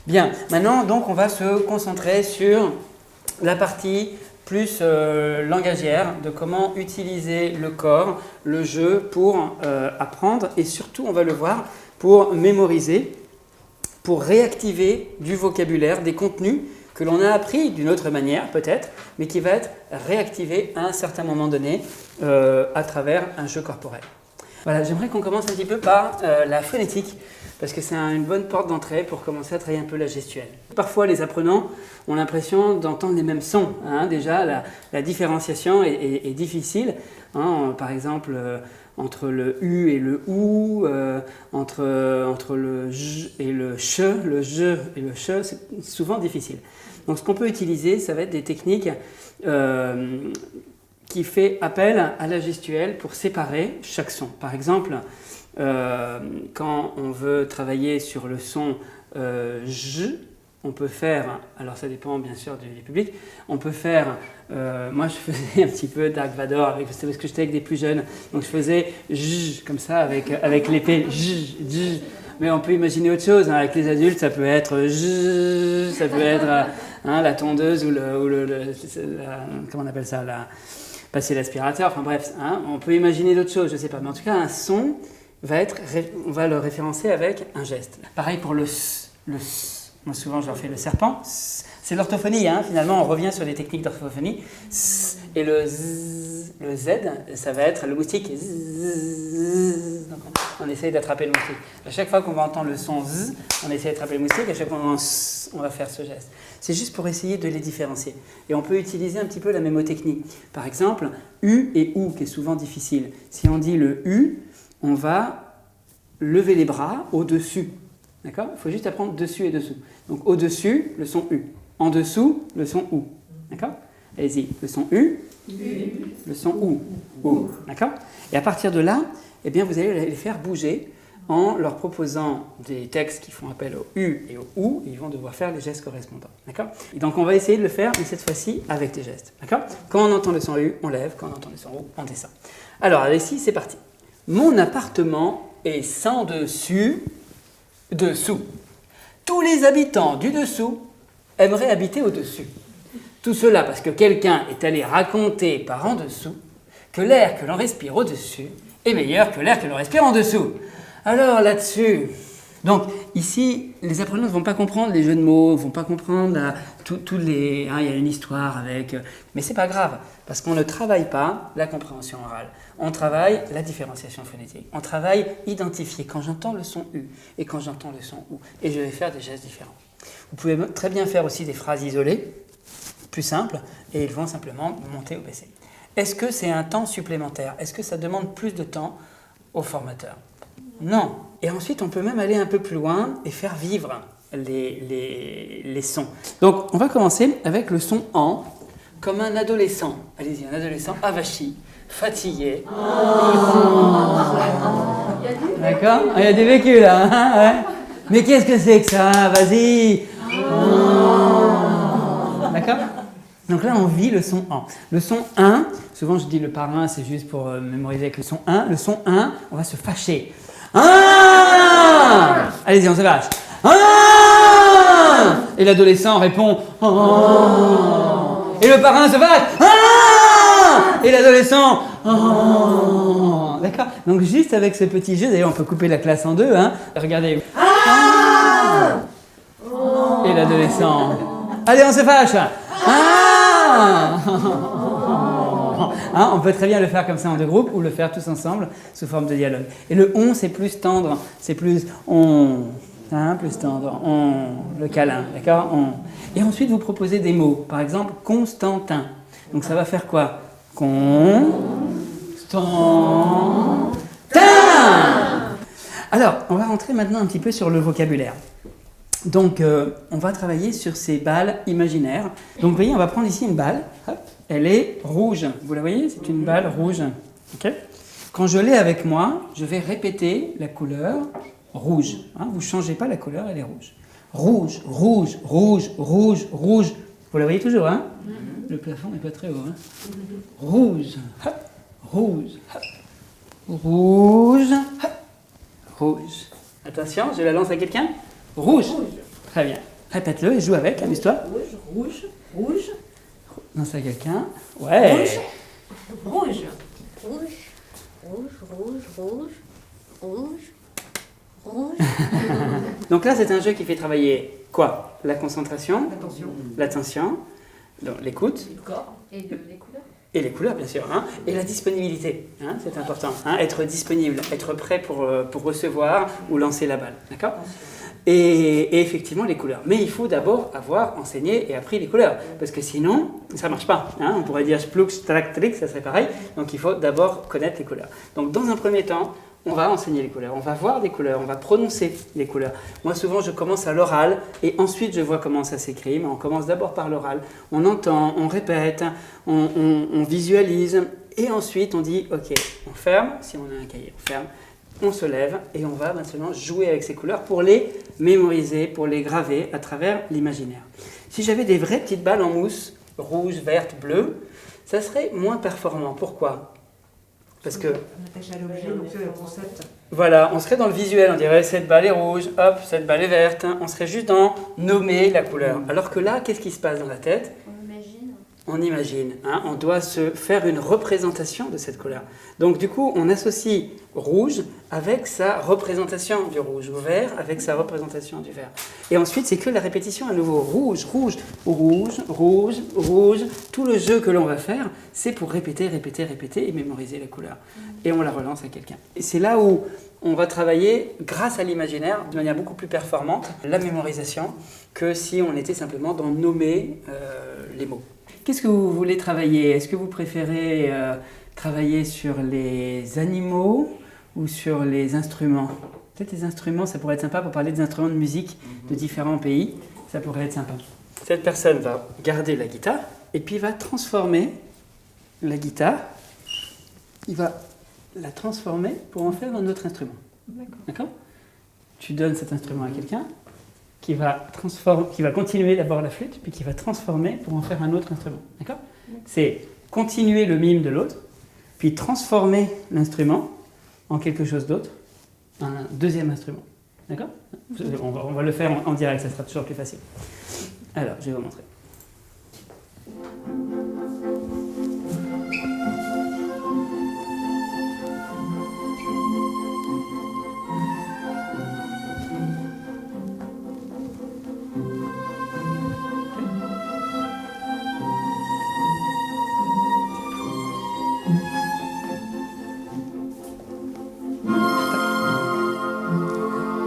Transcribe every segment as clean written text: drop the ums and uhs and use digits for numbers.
Bien, maintenant donc on va se concentrer sur la partie plus langagière de comment utiliser le corps, le jeu pour apprendre et surtout on va le voir pour mémoriser, pour réactiver du vocabulaire, des contenus que l'on a appris d'une autre manière peut-être, mais qui va être réactivé à un certain moment donné à travers un jeu corporel. Voilà, j'aimerais qu'on commence un petit peu par la phonétique, parce que c'est une bonne porte d'entrée pour commencer à travailler un peu la gestuelle. Parfois, les apprenants ont l'impression d'entendre les mêmes sons. Hein. Déjà, la différenciation est difficile. Hein. Par exemple, entre le U et le OU, entre le J et le CH, le je et le CH, c'est souvent difficile. Donc, ce qu'on peut utiliser, ça va être des techniques qui fait appel à la gestuelle pour séparer chaque son. Par exemple, quand on veut travailler sur le son J, on peut faire, alors ça dépend bien sûr du public, on peut faire, moi je faisais un petit peu Dark Vador, parce que j'étais avec des plus jeunes, donc je faisais J comme ça avec l'épée J, J. Mais on peut imaginer autre chose, hein. Avec les adultes ça peut être J, ça peut être la tondeuse ou comment on appelle ça, passer l'aspirateur, enfin bref, hein. On peut imaginer d'autres choses, je sais pas, mais en tout cas un son on va le référencer avec un geste. Pareil pour le S. Moi souvent je leur fais le serpent. C'est l'orthophonie, hein. Finalement on revient sur les techniques d'orthophonie. Et le Z, ça va être le moustique. Donc on essaye d'attraper le moustique. À chaque fois qu'on va entendre le son Z, on essaye d'attraper le moustique. À chaque fois on va faire ce geste. C'est juste pour essayer de les différencier. Et on peut utiliser un petit peu la mémotechnie. Par exemple, U et OU, qui est souvent difficile. Si on dit le U, on va lever les bras au-dessus. D'accord ? Il faut juste apprendre dessus et dessous. Donc au-dessus, le son U. En dessous, le son OU. D'accord ? Allez-y. Le son U, le son OU. OU. D'accord ? Et à partir de là, eh bien, vous allez les faire bouger en leur proposant des textes qui font appel au U et au OU. Et ils vont devoir faire les gestes correspondants. D'accord ? Et donc on va essayer de le faire, mais cette fois-ci avec des gestes. D'accord ? Quand on entend le son U, on lève. Quand on entend le son OU, on descend. Alors, allez-y, c'est parti. Mon appartement est sans dessus, dessous. Tous les habitants du dessous aimeraient habiter au-dessus. Tout cela parce que quelqu'un est allé raconter par en dessous que l'air que l'on respire au-dessus est meilleur que l'air que l'on respire en dessous. Alors là-dessus... Donc ici, les apprenants ne vont pas comprendre les jeux de mots, ne vont pas comprendre tous les... il y a une histoire avec... Mais c'est pas grave, parce qu'on ne travaille pas la compréhension orale. On travaille la différenciation phonétique. On travaille identifier quand j'entends le son U et quand j'entends le son OU. Et je vais faire des gestes différents. Vous pouvez très bien faire aussi des phrases isolées, plus simples, et ils vont simplement monter ou baisser. Est-ce que c'est un temps supplémentaire ? Est-ce que ça demande plus de temps au formateur ? Non. Et ensuite, on peut même aller un peu plus loin et faire vivre les sons. Donc, on va commencer avec le son en, comme un adolescent. Allez-y, un adolescent avachi, fatigué. D'accord ? Il y a des vécus là. Hein, ouais. Mais qu'est-ce que c'est que ça ? Vas-y. D'accord ? Donc là, on vit le son en. Le son 1, souvent je dis le parrain, c'est juste pour mémoriser avec le son 1. Le son 1, on va se fâcher. Ah ! Allez-y, on se fâche. Ah ! Et l'adolescent répond. Ah ! Et le parrain se fâche. Ah ! Et l'adolescent. Ah ! D'accord ? Donc juste avec ce petit jeu, d'ailleurs on peut couper la classe en deux. Hein. Regardez. Ah ! Et l'adolescent. Allez, on se fâche. Ah ! Hein, on peut très bien le faire comme ça en deux groupes ou le faire tous ensemble sous forme de dialogue. Et le on, c'est plus tendre, c'est plus on, hein, plus tendre, on, le câlin, d'accord, on. Et ensuite, vous proposez des mots. Par exemple, Constantin. Donc ça va faire quoi ? Constantin. Alors, on va rentrer maintenant un petit peu sur le vocabulaire. Donc, on va travailler sur ces balles imaginaires. Donc, vous voyez, on va prendre ici une balle. Hop, elle est rouge. Vous la voyez ? C'est une balle rouge. Okay ? Quand je l'ai avec moi, je vais répéter la couleur rouge. Hein, vous ne changez pas la couleur, elle est rouge. Rouge, rouge, rouge, rouge, rouge. Vous la voyez toujours, hein ? Le plafond n'est pas très haut. Hein ? Rouge, hop, rouge, hop, rouge, hop, rouge. Attention, je la lance à quelqu'un ? Rouge. Très bien. Répète-le et joue avec, amuse-toi. Rouge, rouge. Lance à quelqu'un. Ouais. Rouge. Rouge. Rouge. Donc là, c'est un jeu qui fait travailler quoi? La concentration, Attention. l'attention, donc l'écoute. Le corps. Et les couleurs. Et les couleurs, bien sûr, hein, et la disponibilité, hein, c'est important, hein, être disponible, être prêt pour recevoir ou lancer la balle, d'accord? Et effectivement, les couleurs. Mais il faut d'abord avoir enseigné et appris les couleurs, parce que sinon, ça ne marche pas. Hein, on pourrait dire spluk, strak, trik, ça serait pareil. Donc il faut d'abord connaître les couleurs. Donc dans un premier temps, on va enseigner les couleurs, on va voir des couleurs, on va prononcer les couleurs. Moi, souvent, je commence à l'oral et ensuite, je vois comment ça s'écrit. Mais on commence d'abord par l'oral. On entend, on répète, on visualise et ensuite, on dit, OK, on ferme, si on a un cahier, on ferme, on se lève et on va maintenant jouer avec ces couleurs pour les mémoriser, pour les graver à travers l'imaginaire. Si j'avais des vraies petites balles en mousse, rouge, verte, bleue, ça serait moins performant. Pourquoi ? Parce que, On attache à l'objet, donc c'est le concept. voilà, on serait dans le visuel, on dirait cette balle est rouge, hop, cette balle est verte, on serait juste dans nommer la couleur. Alors que là, qu'est-ce qui se passe dans la tête ? On imagine. On imagine, hein, on doit se faire une représentation de cette couleur. Donc du coup, on associe rouge avec sa représentation du rouge, vert avec sa représentation du vert. Et ensuite, c'est que la répétition à nouveau, rouge, rouge, rouge, rouge, rouge. Tout le jeu que l'on va faire, c'est pour répéter, répéter, répéter et mémoriser la couleur. Et on la relance à quelqu'un. Et c'est là où on va travailler, grâce à l'imaginaire, de manière beaucoup plus performante, la mémorisation, que si on était simplement dans nommer les mots. Qu'est-ce que vous voulez travailler ? Est-ce que vous préférez travailler sur les animaux ou sur les instruments ? Peut-être les instruments, ça pourrait être sympa pour parler des instruments de musique de différents pays. Ça pourrait être sympa. Cette personne va garder la guitare et puis va transformer la guitare. Il va la transformer pour en faire un autre instrument. D'accord ? Tu donnes cet instrument à quelqu'un qui va continuer d'abord la flûte, puis qui va transformer pour en faire un autre instrument. D'accord ? C'est continuer le mime de l'autre, puis transformer l'instrument en quelque chose d'autre, un deuxième instrument. D'accord ? On va le faire en direct, ça sera toujours plus facile. Alors, je vais vous montrer.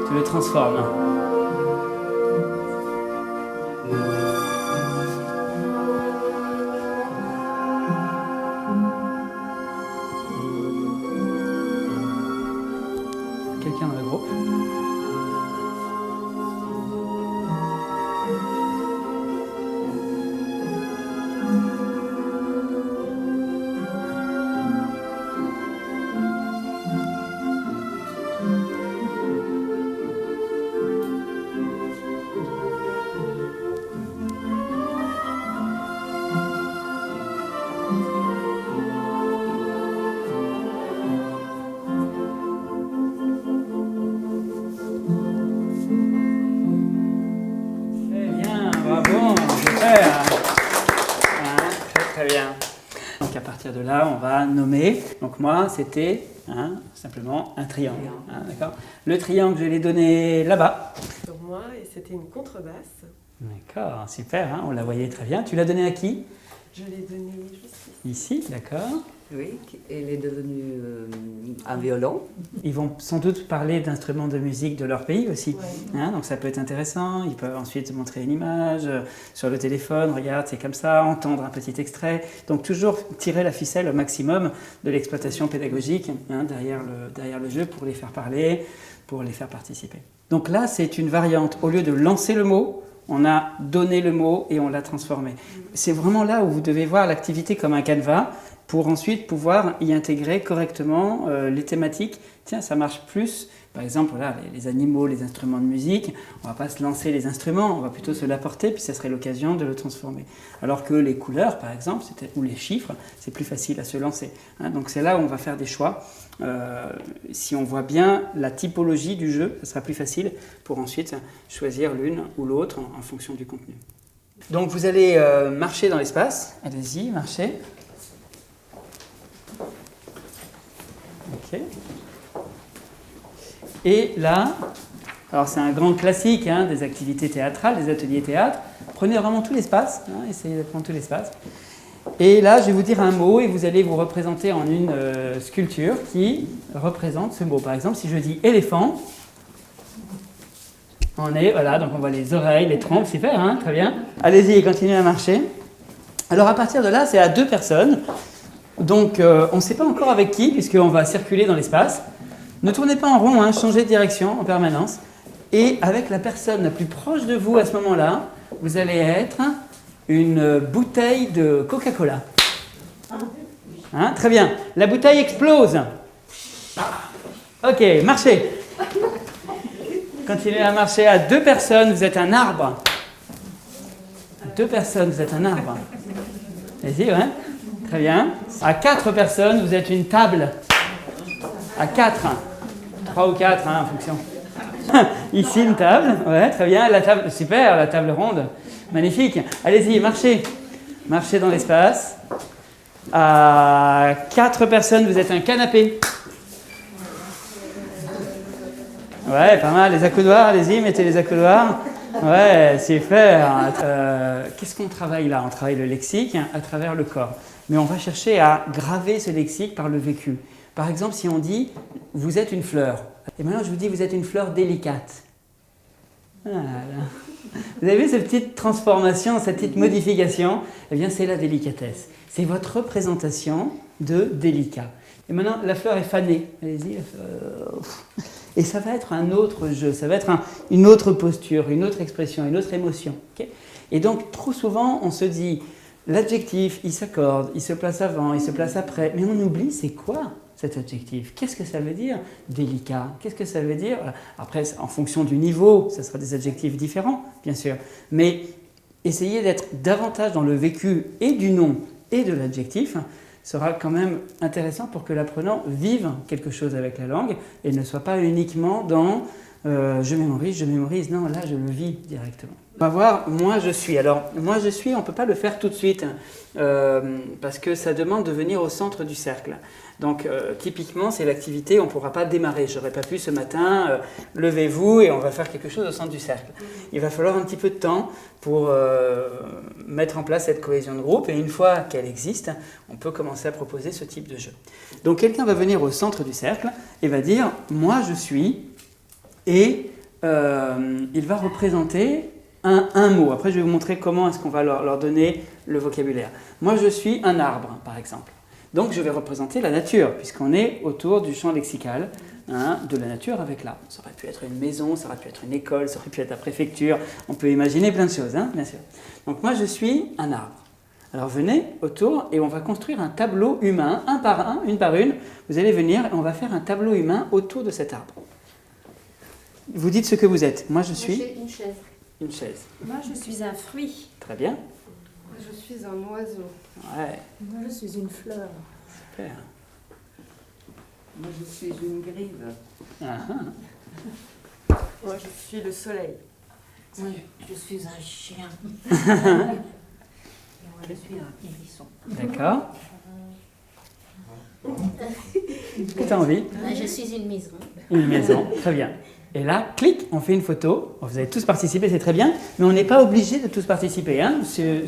Tu le transformes. Quelqu'un dans le groupe. Très bien. Donc à partir de là, on va nommer. Donc moi, c'était simplement un triangle. D'accord ? Le triangle, je l'ai donné là-bas. Sur moi, et c'était une contrebasse. D'accord, super, on la voyait très bien. Tu l'as donné à qui ? Je l'ai donnée juste Ici, d'accord. Oui, elle est devenue un violon. Ils vont sans doute parler d'instruments de musique de leur pays aussi. Ouais. Donc ça peut être intéressant. Ils peuvent ensuite montrer une image sur le téléphone. Regarde, c'est comme ça. Entendre un petit extrait. Donc toujours tirer la ficelle au maximum de l'exploitation pédagogique derrière le jeu pour les faire parler, pour les faire participer. Donc là, c'est une variante. Au lieu de lancer le mot, on a donné le mot et on l'a transformé. C'est vraiment là où vous devez voir l'activité comme un canevas pour ensuite pouvoir y intégrer correctement les thématiques. Tiens, ça marche plus Par exemple, voilà, les animaux, les instruments de musique, on ne va pas se lancer les instruments, on va plutôt se l'apporter, puis ça serait l'occasion de le transformer. Alors que les couleurs, par exemple, ou les chiffres, c'est plus facile à se lancer. Hein, donc c'est là où on va faire des choix. Si on voit bien la typologie du jeu, ça sera plus facile pour ensuite choisir l'une ou l'autre en fonction du contenu. Donc vous allez marcher dans l'espace. Allez-y, marchez. Ok. Et là, alors c'est un grand classique hein, des activités théâtrales, des ateliers théâtre. Prenez vraiment tout l'espace, hein, essayez de prendre tout l'espace. Et là, je vais vous dire un mot et vous allez vous représenter en une sculpture qui représente ce mot. Par exemple, si je dis éléphant, voilà, donc on voit les oreilles, les trompes, super, hein, très bien. Allez-y, continuez à marcher. Alors à partir de là, c'est à 2 personnes. Donc on ne sait pas encore avec qui, puisqu'on va circuler dans l'espace. Ne tournez pas en rond, hein, changez de direction en permanence. Et avec la personne la plus proche de vous à ce moment-là, vous allez être une bouteille de Coca-Cola. Hein, très bien. La bouteille explose. Ok, marchez. Continuez à marcher. À 2 personnes, vous êtes un arbre. 2 personnes, vous êtes un arbre. Allez-y, ouais. Très bien. À 4 personnes, vous êtes une table. À 4. 3 ou 4, hein, en fonction. Ici, une table. Ouais, très bien. La table, super, la table ronde. Magnifique. Allez-y, marchez. Marchez dans l'espace. À 4 personnes, vous êtes un canapé. Ouais, pas mal. Les accoudoirs, allez-y, mettez les accoudoirs. Ouais, super. Qu'est-ce qu'on travaille là? On travaille le lexique à travers le corps. Mais on va chercher à graver ce lexique par le vécu. Par exemple, si on dit « vous êtes une fleur », et maintenant je vous dis « vous êtes une fleur délicate ». Voilà. Vous avez vu cette petite transformation, cette petite modification? Eh bien, c'est la délicatesse. C'est votre représentation de délicat. Et maintenant, la fleur est fanée. Allez-y. Et ça va être un autre jeu, ça va être une autre posture, une autre expression, une autre émotion. Okay? Et donc, trop souvent, on se dit, l'adjectif, il s'accorde, il se place avant, il se place après. Mais on oublie, c'est quoi cet adjectif? Qu'est-ce que ça veut dire délicat? Qu'est-ce que ça veut dire? Après, en fonction du niveau, ça sera des adjectifs différents, bien sûr. Mais essayez d'être davantage dans le vécu et du nom et de l'adjectif sera quand même intéressant pour que l'apprenant vive quelque chose avec la langue et ne soit pas uniquement dans je mémorise, non, là je le vis directement. On va voir moi je suis. Alors moi je suis, on ne peut pas le faire tout de suite parce que ça demande de venir au centre du cercle. Donc typiquement c'est l'activité, on ne pourra pas démarrer. J'aurais pas pu ce matin, levez-vous et on va faire quelque chose au centre du cercle. Il va falloir un petit peu de temps pour mettre en place cette cohésion de groupe et une fois qu'elle existe, on peut commencer à proposer ce type de jeu. Donc quelqu'un va venir au centre du cercle et va dire « moi je suis » et il va représenter un mot. Après je vais vous montrer comment est-ce qu'on va leur donner le vocabulaire. Moi je suis un arbre par exemple. Donc je vais représenter la nature, puisqu'on est autour du champ lexical de la nature avec l'arbre. Ça aurait pu être une maison, ça aurait pu être une école, ça aurait pu être la préfecture, on peut imaginer plein de choses, bien sûr. Donc moi je suis un arbre. Alors venez autour et on va construire un tableau humain, un par un, une par une. Vous allez venir et on va faire un tableau humain autour de cet arbre. Vous dites ce que vous êtes. Moi je suis... Moi, une chaise. Une chaise. Moi je suis un fruit. Très bien. Moi je suis un oiseau. Ouais. Moi je suis une fleur. Super. Moi, je suis une grive. Moi je suis le soleil. Moi, je suis un chien. Et moi, je suis un hérisson. D'accord. Qu'est-ce que tu as envie? Je suis une maison. Une maison, très bien. Et là, clic, on fait une photo. Vous avez tous participé, c'est très bien, mais on n'est pas obligé de tous participer. C'est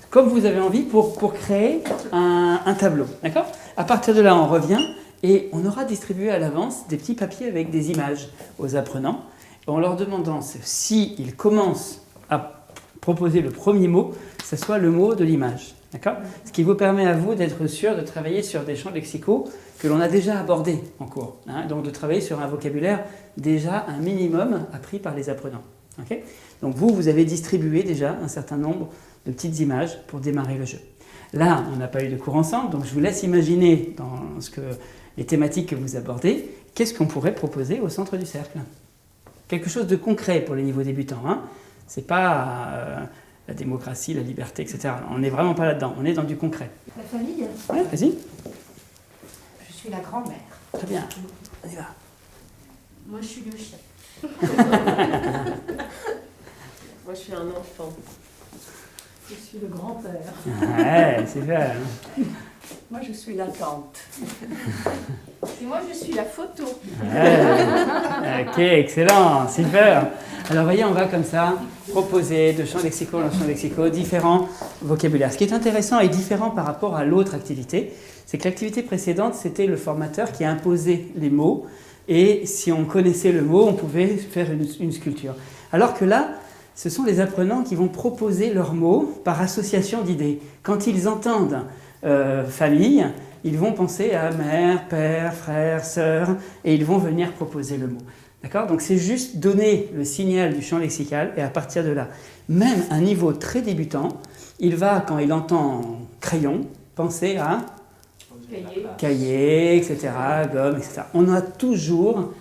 comme vous avez envie pour créer un tableau. D'accord? À partir de là, on revient et on aura distribué à l'avance des petits papiers avec des images aux apprenants en leur demandant s'ils commencent à proposer le premier mot, que ce soit le mot de l'image. D'accord? Ce qui vous permet à vous d'être sûr de travailler sur des champs lexicaux que l'on a déjà abordés en cours. Donc de travailler sur un vocabulaire déjà un minimum appris par les apprenants. Okay? Donc vous avez distribué déjà un certain nombre de petites images pour démarrer le jeu. Là, on n'a pas eu de cours ensemble, donc je vous laisse imaginer dans les thématiques que vous abordez qu'est-ce qu'on pourrait proposer au centre du cercle? Quelque chose de concret pour les niveaux débutants. Hein. C'est pas la démocratie, la liberté, etc. On n'est vraiment pas là-dedans. On est dans du concret. La famille. Ouais, vas-y. Je suis la grand-mère. Très bien. On y va. Moi, je suis le chien. Moi, je suis un enfant. Je suis le grand-père. Ouais, super. Moi, je suis la tante. Et moi, je suis la photo. Ouais. Ok, excellent, super. Alors, voyez, on va comme ça proposer de champs lexicaux en champs lexicaux différents vocabulaires. Ce qui est intéressant et différent par rapport à l'autre activité, c'est que l'activité précédente, c'était le formateur qui imposait les mots. Et si on connaissait le mot, on pouvait faire une sculpture. Alors que là, ce sont les apprenants qui vont proposer leurs mots par association d'idées. Quand ils entendent famille, ils vont penser à mère, père, frère, sœur, et ils vont venir proposer le mot. D'accord? Donc c'est juste donner le signal du champ lexical, et à partir de là, même un niveau très débutant, il va, quand il entend crayon, penser à cahier, etc., gomme, etc. On a toujours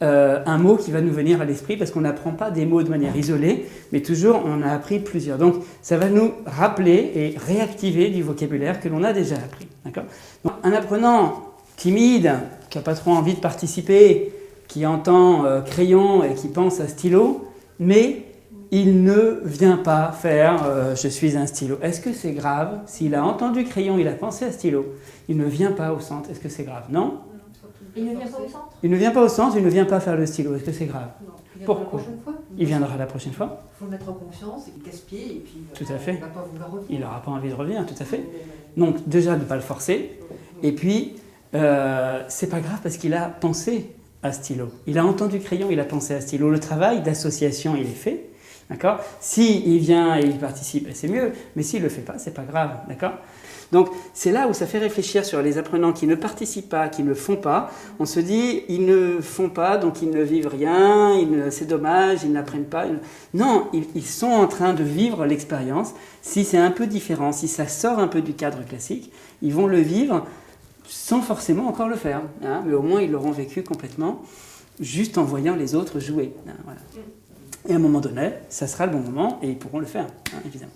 un mot qui va nous venir à l'esprit parce qu'on n'apprend pas des mots de manière isolée, mais toujours on a appris plusieurs. Donc ça va nous rappeler et réactiver du vocabulaire que l'on a déjà appris. D'accord ? Donc, un apprenant timide, qui n'a pas trop envie de participer, qui entend crayon et qui pense à stylo, mais il ne vient pas faire je suis un stylo. Est-ce que c'est grave? S'il a entendu crayon, il a pensé à stylo, il ne vient pas au centre. Est-ce que c'est grave? Non? Il ne vient pas au centre? Il ne vient pas au centre, il ne vient pas faire le stylo. Est-ce que c'est grave? Non. Il Pourquoi? la prochaine fois. Il viendra la prochaine fois. Il faut le mettre en confiance et gaspiller et puis Tout à fait. il ne va pas vouloir revenir. Il n'aura pas envie de revenir, tout à fait. Donc déjà, ne pas le forcer. Et puis, c'est pas grave parce qu'il a pensé à stylo. Il a entendu crayon, il a pensé à stylo. Le travail d'association, il est fait. D'accord? S'il vient et il participe, c'est mieux. Mais s'il ne le fait pas, c'est pas grave. D'accord? Donc, c'est là où ça fait réfléchir sur les apprenants qui ne participent pas, qui ne font pas. On se dit, ils ne font pas, donc ils ne vivent rien, c'est dommage, ils n'apprennent pas. Non, ils sont en train de vivre l'expérience. Si c'est un peu différent, si ça sort un peu du cadre classique, ils vont le vivre sans forcément encore le faire. Hein, mais au moins, ils l'auront vécu complètement, juste en voyant les autres jouer. Hein, voilà. Et à un moment donné, ça sera le bon moment et ils pourront le faire, hein, évidemment.